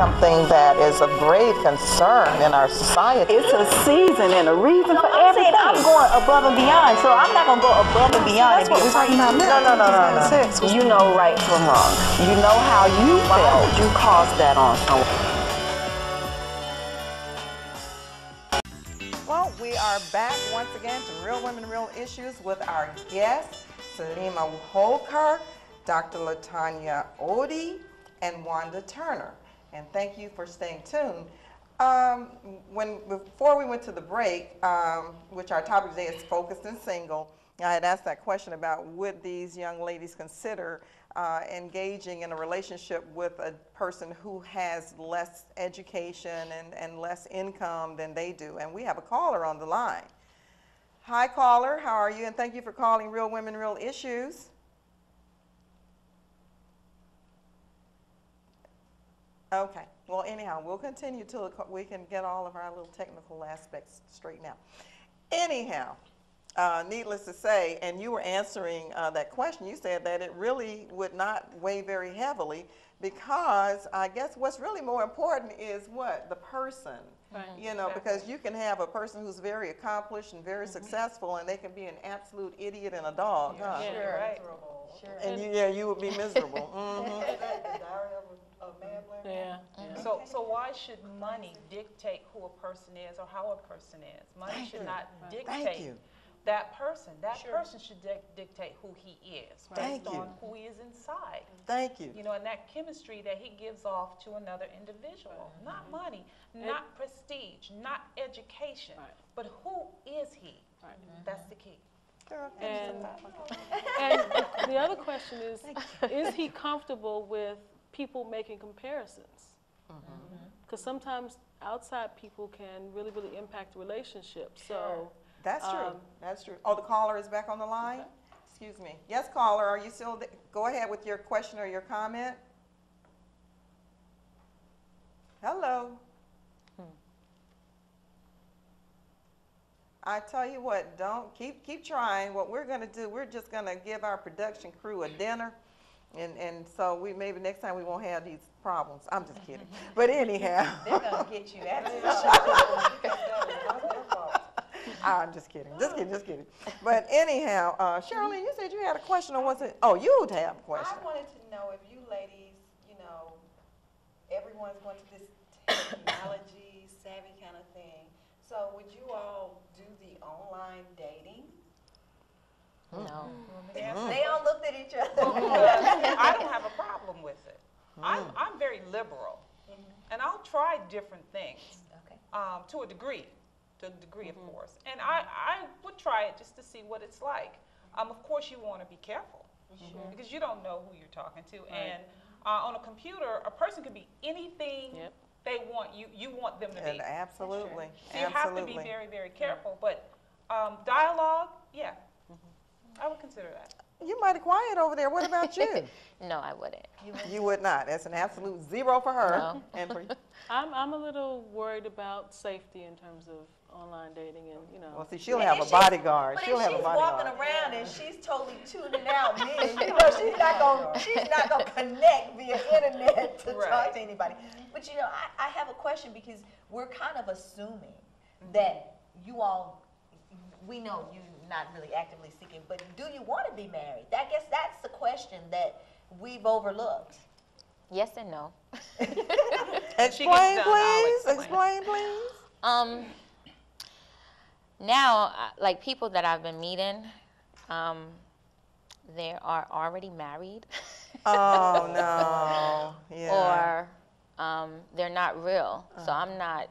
something that is of grave concern in our society. It's a season and a reason for I'm saying everything. I'm going above and beyond, so I'm not gonna go above and beyond. That's what we're talking about now. No. You know right from wrong. You know how you felt. You caused that on someone. Well, we are back once again to Real Women, Real Issues with our guests, Salima Holker, Dr. LaTanya Odie, and Wanda Turner. And thank you for staying tuned. Before we went to the break, which our topic today is focused and single, I had asked that question about would these young ladies consider engaging in a relationship with a person who has less education and less income than they do. And we have a caller on the line. Hi, caller. How are you? And thank you for calling Real Women, Real Issues. Okay. Well, anyhow, we'll continue till we can get all of our little technical aspects straightened out. Anyhow, needless to say, and you were answering that question, you said that it really would not weigh very heavily because I guess what's really more important is what? The person. Right. You know, because you can have a person who's very accomplished and very successful and they can be an absolute idiot and a dog. Yeah, huh? sure. Right. Sure. And you would be miserable. Yeah. So why should money dictate who a person is or how a person is? Money should not dictate that person. That person should dictate who he is based on who he is inside. Thank you. You know, and that chemistry that he gives off to another individual. Not money, not prestige, not education, but who is he? That's the key. And the other question is he comfortable with people making comparisons? Because sometimes outside people can really, really impact relationships. So that's true. That's true. Oh, the caller is back on the line? Okay. Excuse me. Yes, caller, are you still there? Go ahead with your question or your comment. Hello. I tell you what, don't keep trying. What we're going to do, we're just going to give our production crew a dinner. And so maybe next time we won't have these problems. I'm just kidding. But anyhow. They're going to get you after I'm just kidding. Just kidding. But anyhow, Shirley, you said you had a question or was it? Oh, you would have a question. I wanted to know if you ladies, you know, everyone's going to this technology savvy kind of thing. So would you all do the online dating? No. They all looked at each other. I don't have a problem with it. I'm very liberal, and I'll try different things to a degree, of course. And I would try it just to see what it's like. Of course, you want to be careful because you don't know who you're talking to. And on a computer, a person can be anything they want you want them to be. Absolutely. So you have to be very, very careful. But dialogue, I would consider that. You mighty quiet over there. What about you? No, I wouldn't. You would not. That's an absolute zero for her. No. And for you. I'm a little worried about safety in terms of online dating, and you know. Well, see, she'll have a bodyguard. But She'll have a if she's bodyguard. walking around and she's totally tuning out men, you know, she's not gonna connect via internet to talk to anybody. But you know, I have a question because we're kind of assuming that you all, we know you're not really actively seeking, but do you want to be married? I guess that's the question that we've overlooked. Yes and no. Explain, please. Explain, please. Now, like people that I've been meeting, they are already married. Oh no. Yeah. Or they're not real. So I'm not.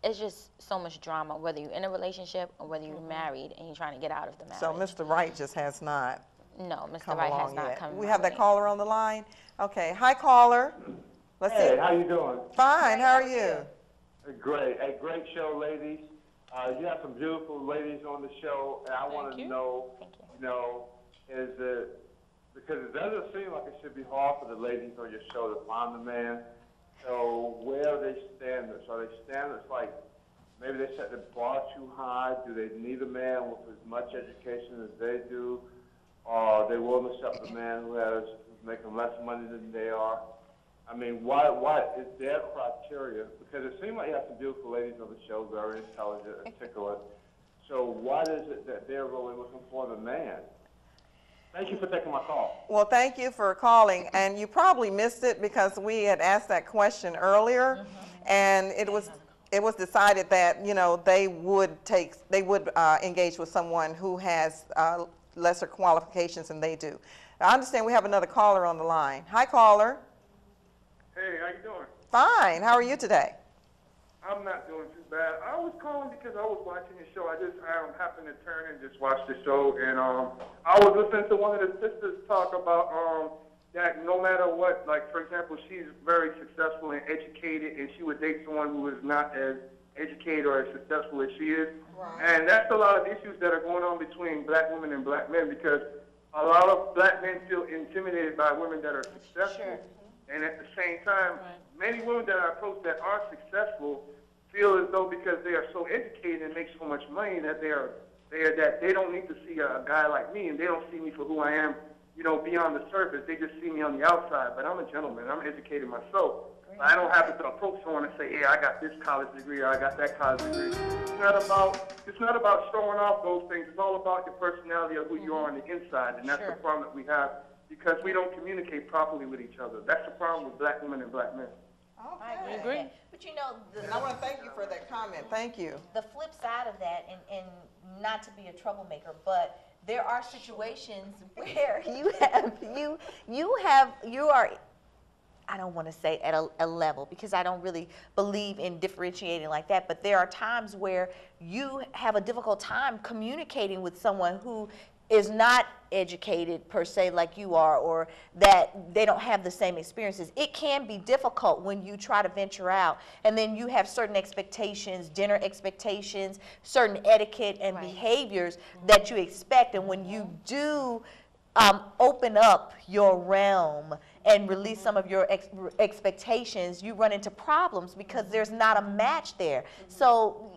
It's just so much drama, whether you're in a relationship or whether you're married and you're trying to get out of the marriage. So Mr. Right just has not. No, Mr. Right has not come. We have that caller on the line. Okay. Hi, caller. Let's see. Hey, how you doing? Fine. How are you? Great. A great show, ladies. You have some beautiful ladies on the show, and I want to know, you know, is it, because it doesn't seem like it should be hard for the ladies on your show to find a man. So where are they standards? Are they standards like maybe they set the bar too high? Do they need a man with as much education as they do? Or are they willing to accept a man who's making less money than they are? I mean, why is their criteria? Because it seems like you have some beautiful ladies on the show, very intelligent, articulate. So what is it that they're really looking for in a man? Thank you for taking my call. Well, thank you for calling, and you probably missed it because we had asked that question earlier, and it was decided that, you know, they would engage with someone who has lesser qualifications than they do. I understand we have another caller on the line. Hi, caller. Hey, how you doing? Fine. How are you today? I'm not doing too bad. I was calling because I was watching the show. I happened to turn and just watch the show, and I was listening to one of the sisters talk about that no matter what, like for example, she's very successful and educated, and she would date someone who is not as educated or as successful as she is. Right. And that's a lot of issues that are going on between black women and black men, because a lot of black men feel intimidated by women that are successful. Sure. And at the same time, many women that I approach that are successful feel as though because they are so educated and make so much money that they don't need to see a guy like me, and they don't see me for who I am, you know, beyond the surface. They just see me on the outside. But I'm a gentleman. I'm educated myself. I don't have to approach someone and say, hey, I got this college degree or I got that college degree. It's not about showing off those things. It's all about your personality of who you are on the inside, and that's the problem that we have, because we don't communicate properly with each other. That's the problem with black women and black men. I agree. But you know, And I want to thank you for that comment. Thank you. the flip side of that, and not to be a troublemaker, but there are situations where you are, I don't want to say at a level, because I don't really believe in differentiating like that, but there are times where you have a difficult time communicating with someone who is not educated per se like you are, or that they don't have the same experiences. It can be difficult when you try to venture out, and then you have certain expectations, dinner expectations, certain etiquette and behaviors that you expect, and when you do open up your realm and release some of your expectations, you run into problems because there's not a match there. So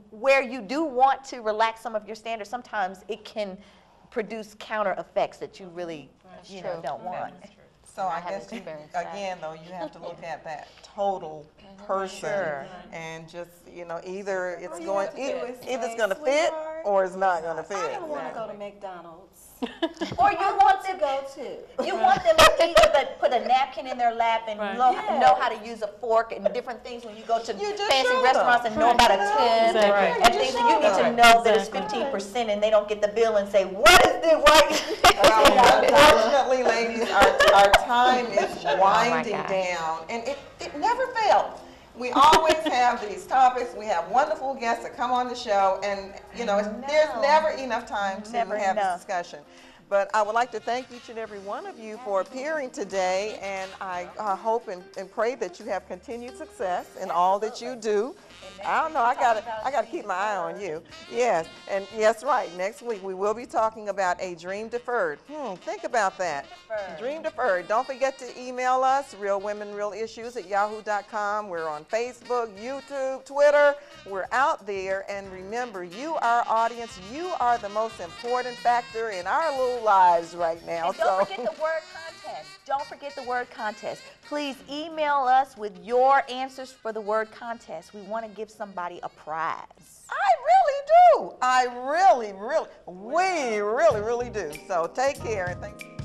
where you do want to relax some of your standards, sometimes it can produce counter effects that you really don't want. So I guess again though, you have to look at that total person and just, you know, either it's going to fit or it's not going to fit. I don't want to go to McDonald's. Or you want them to either put a napkin in their lap and know how to use a fork and different things when you go to fancy restaurants and know about a tip and things. So you need to know that it's 15% and they don't get the bill and say, what is this? Well, unfortunately, ladies, our time is winding down, and it never fails. We always have these topics. We have wonderful guests that come on the show, and you know, there's never enough time to have this discussion. But I would like to thank each and every one of you for appearing today, and I hope and pray that you have continued success in all that you do. I don't know, I gotta keep my eye on you. Yes, and yes, right. Next week we will be talking about a dream deferred. Think about that. Dream deferred. Don't forget to email us, realwomenrealissues@yahoo.com. We're on Facebook, YouTube, Twitter. We're out there, and remember, you, our audience, you are the most important factor in our little lives right now. And don't forget the word contest. Don't forget the word contest. Please email us with your answers for the word contest. We want to give somebody a prize. I really do. We really, really do. So take care and thank you.